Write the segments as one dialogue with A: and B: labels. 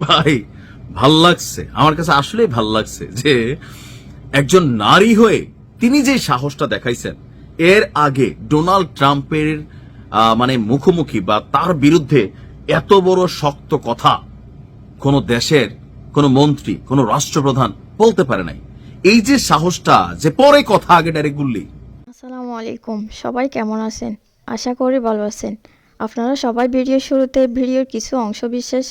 A: ভাই ভাল লাগছে, আমার কাছে আসলেই ভাল লাগছে যে একজন নারী হয়ে তিনি যে সাহসটা দেখাইছেন। এর আগে ডোনাল্ড ট্রাম্পের মুখোমুখি বা তার বিরুদ্ধে এত বড় শক্ত কথা কোন দেশের কোন মন্ত্রী কোন রাষ্ট্রপ্রধান বলতে পারে নাই। এই যে সাহসটা, যে পরে কথা আগে ডাইরেক্ট বললি।
B: আসসালামু আলাইকুম, সবাই কেমন আছেন? আশা করি ভালো আছেন। আপনারা সবাই ভিডিওর শুরুতে ভিডিওর কিছু অংশ বিশেষ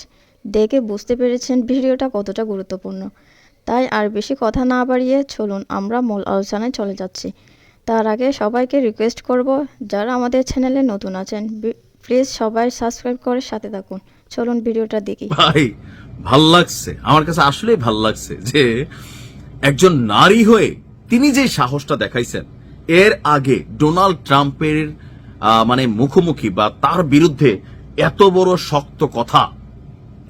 B: দেখে বুঝতে পেরেছেন ভিডিওটা কতটা গুরুত্বপূর্ণ। তাই আর বেশি কথা না বাড়িয়ে চলুন আমরা মূল আলোচনায় চলে যাচ্ছি। তার আগে সবাইকে রিকোয়েস্ট করব, যারা আমাদের চ্যানেলে নতুন আছেন প্লিজ সবাই সাবস্ক্রাইব করে সাথে থাকুন। চলুন ভিডিওটা দেখি।
A: ভাই ভাল লাগছে, আমার কাছে আসলেই ভাল লাগছে যে একজন নারী হয়ে তিনি যে সাহসটা দেখাইছেন। এর আগে ডোনাল্ড ট্রাম্পের মুখোমুখি বা তার বিরুদ্ধে এত বড় শক্ত কথা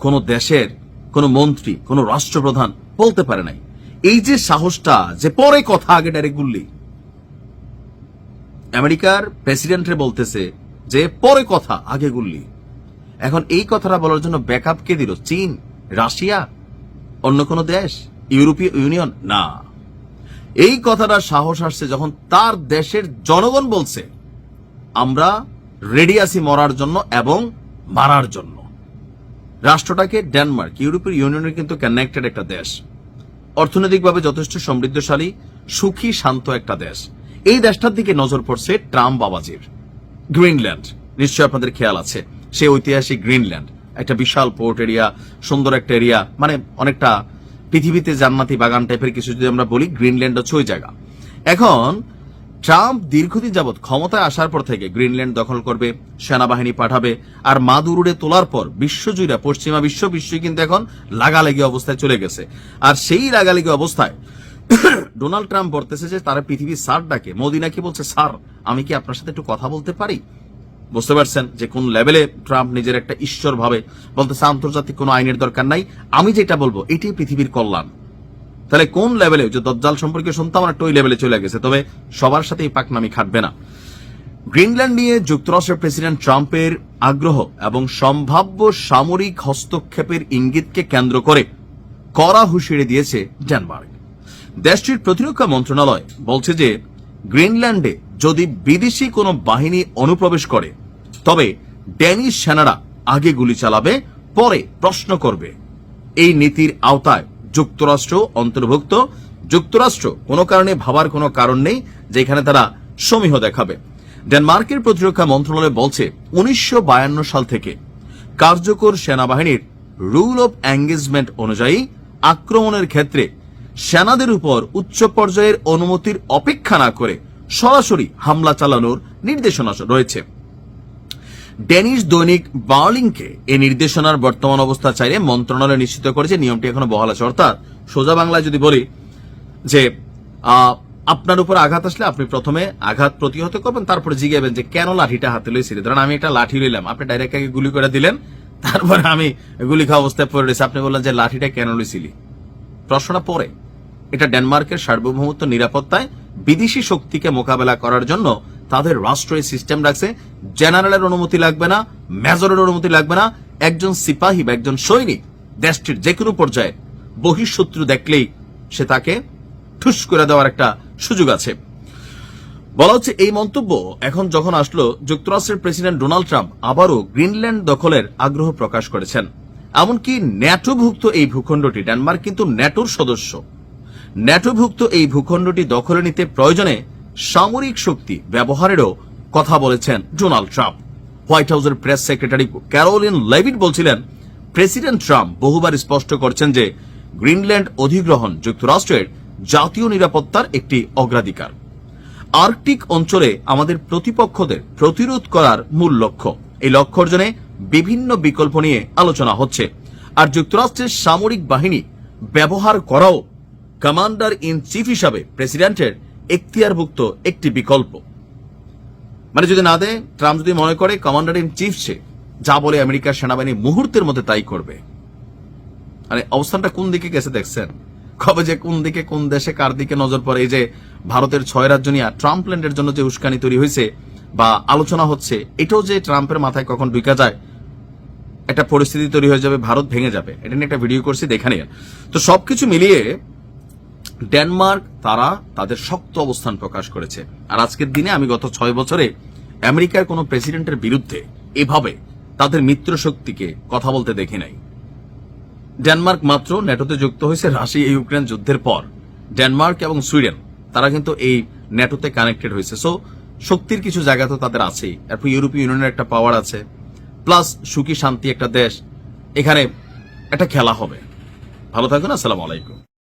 A: কোন দেশের কোন মন্ত্রী কোন রাষ্ট্রপ্রধান বলতে পারে নাই। এই যে সাহসটা, যে পরে কথা আগে ডাইরেক্ট বললি। আমেরিকার প্রেসিডেন্টরে বলতেছে যে পরে কথা আগে বললি। এখন এই কথাটা বলার জন্য ব্যাকআপ কে দিল? চীন, রাশিয়া, অন্য কোন দেশ, ইউরোপীয় ইউনিয়ন? না, এই কথাটা সাহস আসছে যখন তার দেশের জনগণ বলছে আমরা রেডি আছি মরার জন্য এবং মারার জন্য। রাষ্ট্রটাকে ডেনমার্ক, ইউরোপীয় ইউনিয়নের কিন্তু কানেক্টেড একটা দেশ, অর্থনৈতিকভাবে যথেষ্ট সমৃদ্ধশালী, সুখী শান্ত একটা দেশ। এই দেশটার দিকে নজর পড়ছে ট্রাম্প বাবাজির। গ্রিনল্যান্ড নিশ্চয় আপনাদের খেয়াল আছে, সেই ঐতিহাসিক গ্রিনল্যান্ড একটা বিশাল পোর্ট এরিয়া, সুন্দর একটা এরিয়া, অনেকটা পৃথিবীতে জান্নাতি বাগান টাইপের কিছু যদি আমরা বলি, গ্রিনল্যান্ড হচ্ছে ওই জায়গা। এখন ট্রাম্প দীর্ঘদিন যাবৎ ক্ষমতায় আসার পর থেকে গ্রিনল্যান্ড দখল করবে, সেনাবাহিনী পাঠাবে, আর মাদুরুড়ে তোলার পর বিশ্বজুড়ে পশ্চিমা বিশ্বই কিন্তু এখন লাগালাগি অবস্থায় চলে গেছে। আর সেই লাগালাগি অবস্থায় ডোনাল্ড ট্রাম্প বলতেছে যে তারা পৃথিবীর স্যার ডাকে। মোদি নাকি বলছে, স্যার আমি কি আপনার সাথে একটু কথা বলতে পারি? বুঝতে পারছেন যে কোন লেভেলে ট্রাম্প নিজের একটা ঈশ্বর ভাবে বলতেছে আন্তর্জাতিক কোন আইনের দরকার নাই, আমি যেটা বলবো এটাই পৃথিবীর কল্যাণ। তাহলে কোন লেভেলে, যে দজ্জাল সম্পর্কে শুনতাম একটা ওই লেভেলে চলে গেছে। তবে সবার সাথে এই পাকনামি খাটবে না। গ্রিনল্যান্ড নিয়ে যুক্তরাষ্ট্রের প্রেসিডেন্ট ট্রাম্পের আগ্রহ এবং সম্ভাব্য সামরিক হস্তক্ষেপের ইঙ্গিতকে কেন্দ্র করে কড়া হুঁশিয়ারি দিয়েছে ডেনমার্ক। দেশটির প্রতিরক্ষা মন্ত্রণালয় বলছে যে গ্রিনল্যান্ডে যদি বিদেশি কোনো বাহিনী অনুপ্রবেশ করে তবে ড্যানিশ সেনারা আগে গুলি চালাবে, পরে প্রশ্ন করবে। এই নীতির আওতায় যুক্তরাষ্ট্র অন্তর্ভুক্ত। যুক্তরাষ্ট্র কোনো কারণে ভাবার কোনো কারণ নেই যে এখানে তারা সমীহ দেখাবে। ডেনমার্কের প্রতিরক্ষা মন্ত্রণালয় বলছে 1952 সাল থেকে কার্যকর সেনাবাহিনীর রুল অব এঙ্গেজমেন্ট অনুযায়ী আক্রমণের ক্ষেত্রে সেনাদের উপর উচ্চ পর্যায়ের অনুমতির অপেক্ষা না করে সরাসরি হামলা চালানোর নির্দেশনা রয়েছে। ডেনিশ দৈনিক বার্লিংকে এই নির্দেশনার বর্তমান অবস্থা চাইলে মন্ত্রণালয় নিশ্চিত করেছে নিয়মটি এখনো বহাল আছে। অর্থাৎ সোজা বাংলায় যদি বলি যে আপনার উপর আঘাত আসলে আপনি প্রথমে আঘাত প্রতিহত করবেন, তারপরে জিজ্ঞাবেন যে কেন লাঠিটা হাতে লইছিলেন। ধরেন আমি একটা লাঠি লইলাম, আপনি ডাইরেক্ট আগে গুলি করে দিলেন, তারপরে আমি গুলি খাওয়া অবস্থায় পড়ে রয়েছে, আপনি বললেন যে লাঠিটা কেন লইছিলি। প্রশ্নটা পরে। এটা ডেনমার্কের সার্বভৌমত্ব নিরাপত্তায় বিদেশি শক্তিকে মোকাবেলা করার জন্য তাদের রাষ্ট্র এই সিস্টেম রাখছে। জেনারেলের অনুমতি লাগবে না, মেজরের অনুমতি লাগবে না। একজন সিপাহী বা একজন সৈনিক দেশটির যে কোনো পর্যায়ে বহিঃশত্রু দেখলেই সে তাকে ঠুস করে দেওয়ার একটা সুযোগ আছে। বলা হচ্ছে এই মন্তব্য এখন যখন আসলো, যুক্তরাষ্ট্রের প্রেসিডেন্ট ডোনাল্ড ট্রাম্প আবারও গ্রিনল্যান্ড দখলের আগ্রহ প্রকাশ করেছেন। এমনকি ন্যাটোভুক্ত এই ভূখণ্ডটি, ডেনমার্ক কিন্তু ন্যাটোর সদস্য, ন্যাটোভুক্ত এই ভূখণ্ডটি দখলে নিতে প্রয়োজনে সামরিক শক্তি ব্যবহারেরও কথা বলেছেন ডোনাল্ড ট্রাম্প। হোয়াইট হাউসের প্রেস সেক্রেটারি ক্যারোলিন লেভিট বলছিলেন, প্রেসিডেন্ট ট্রাম্প বহুবার স্পষ্ট করছেন যে গ্রিনল্যান্ড অধিগ্রহণ যুক্তরাষ্ট্রের জাতীয় নিরাপত্তার একটি অগ্রাধিকার। আর্কটিক অঞ্চলে আমাদের প্রতিপক্ষদের প্রতিরোধ করার মূল লক্ষ্য। এই লক্ষ্য অর্জনে বিভিন্ন বিকল্প নিয়ে আলোচনা হচ্ছে। আর যুক্তরাষ্ট্রের সামরিক বাহিনী ব্যবহার করাও কমান্ডার ইন চিফ হিসাবে প্রেসিডেন্টের এখতিয়ারভুক্ত একটি বিকল্প। যদি না দেয়, ট্রাম্প যদি মনে করে কমান্ডার ইন চিফ সে যা বলে আমেরিকার সেনাবাহিনী মুহূর্তের মধ্যে তাই করবে। অবস্থানটা কোন দিকে গেছে দেখছেন? কবে যে কোন দিকে কোন দেশে কার দিকে নজর পড়ে। এই যে ভারতের 6 রাজ্য নিয়ে ট্রাম্পল্যান্ডের জন্য যে উস্কানি তৈরি হয়েছে বা আলোচনা হচ্ছে, এটাও যে ট্রাম্পের মাথায় কখন ঢুকে যায় একটা পরিস্থিতি তৈরি হয়ে যাবে, ভারত ভেঙে যাবে। এটা নিয়ে একটা ভিডিও করছি, দেখে নিয়ে। তো সবকিছু মিলিয়ে ডেনমার্ক তারা তাদের শক্ত অবস্থান প্রকাশ করেছে। আর আজকের দিনে আমি গত 6 বছরে আমেরিকার কোন প্রেসিডেন্টের বিরুদ্ধে এভাবে তাদের মিত্র শক্তিকে কথা বলতে দেখি নাই। ডেনমার্ক মাত্র ন্যাটোতে যুক্ত হয়েছে রাশিয়া ইউক্রেন যুদ্ধের পর। ডেনমার্ক এবং সুইডেন তারা কিন্তু এই ন্যাটোতে কানেক্টেড হয়েছে। সো শক্তির কিছু জায়গা তো তাদের আছেই। এরপর ইউরোপীয় ইউনিয়নের একটা পাওয়ার আছে, প্লাস সুখী শান্তি একটা দেশ। এখানে একটা খেলা হবে। ভালো থাকুন, আসসালামু আলাইকুম।